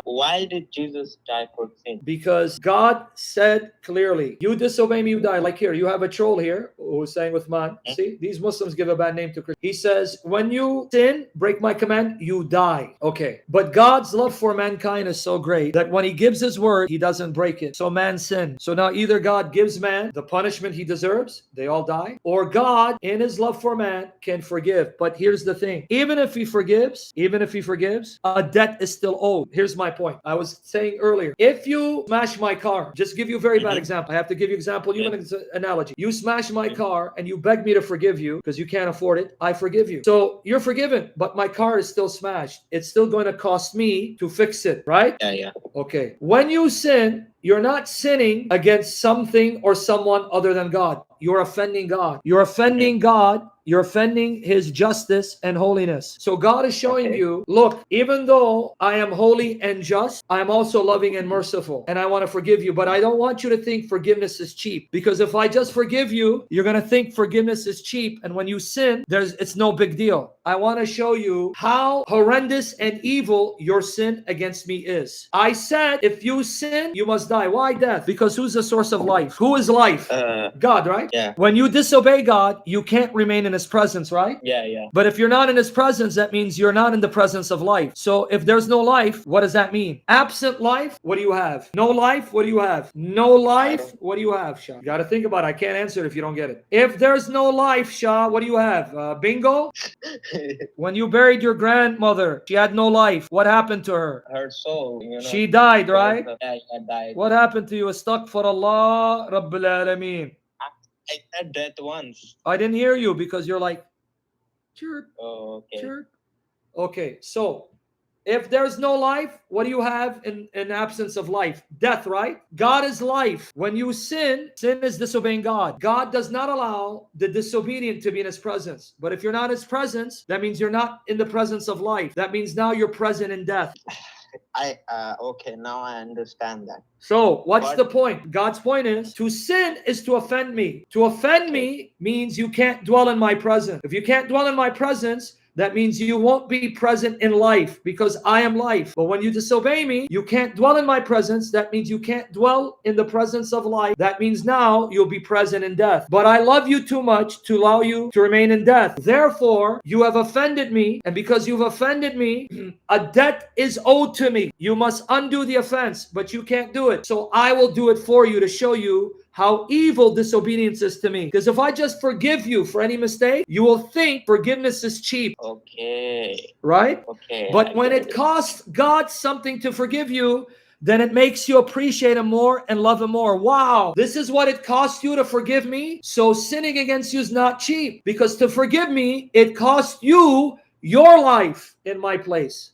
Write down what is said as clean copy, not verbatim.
Why did Jesus die for sin? Because God said clearly, you disobey me, you die. Like here, you have a troll here who's saying with man. See, these Muslims give a bad name to Christians. He says, when you sin, break my command, you die. Okay. But God's love for mankind is so great that when he gives his word, he doesn't break it. So man sinned. So now either God gives man the punishment he deserves, they all die, or God, in his love for man, can forgive. But here's the thing. Even if he forgives, a debt is still owed. Here's my point. I was saying earlier, if you smash my car, just give you a very bad example. I have to give you example, even an analogy. You smash my car and you beg me to forgive you because you can't afford it. I forgive you. So you're forgiven, but my car is still smashed. It's still going to cost me to fix it, right? Yeah. Okay. When you sin, you're not sinning against something or someone other than God. You're offending God. You're offending God. You're offending his justice and holiness. So God is showing you, look, even though I am holy and just, I am also loving and merciful. And I want to forgive you. But I don't want you to think forgiveness is cheap. Because if I just forgive you, you're going to think forgiveness is cheap. And when you sin, it's no big deal. I want to show you how horrendous and evil your sin against me is. I said, if you sin, you must die. Why death? Because who's the source of life? Who is life? God, right? Yeah. When you disobey God, you can't remain in his presence, right? Yeah. But if you're not in his presence, that means you're not in the presence of life. So if there's no life, what does that mean? Absent life, what do you have? No life, what do you have? No life, what do you have, Shah? You got to think about it. I can't answer it if you don't get it. If there's no life, Shah, what do you have? Bingo? When you buried your grandmother, she had no life. What happened to her? Her soul, She died, right? Yeah, died. What happened to you? Astaghfirullah Rabbil Alameen. I said that once. I didn't hear you because you're like, chirp, Oh, okay. chirp. Okay, so if there's no life, what do you have in absence of life? Death, right? God is life. When you sin is disobeying God. God does not allow the disobedient to be in his presence. But if you're not in his presence, that means you're not in the presence of life. That means now you're present in death. Okay, now I understand that. So what's the point? God's point is, to sin is to offend me. To offend me means you can't dwell in my presence. If you can't dwell in my presence, that means you won't be present in life because I am life. But when you disobey me, you can't dwell in my presence. That means you can't dwell in the presence of life. That means now you'll be present in death. But I love you too much to allow you to remain in death. Therefore, you have offended me. And because you've offended me, a debt is owed to me. You must undo the offense, but you can't do it. So I will do it for you to show you how evil disobedience is to me. Because if I just forgive you for any mistake, you will think forgiveness is cheap. Okay. Right? Okay. But when it costs God something to forgive you, then it makes you appreciate him more and love him more. Wow, this is what it costs you to forgive me. So sinning against you is not cheap. Because to forgive me, it costs you your life in my place.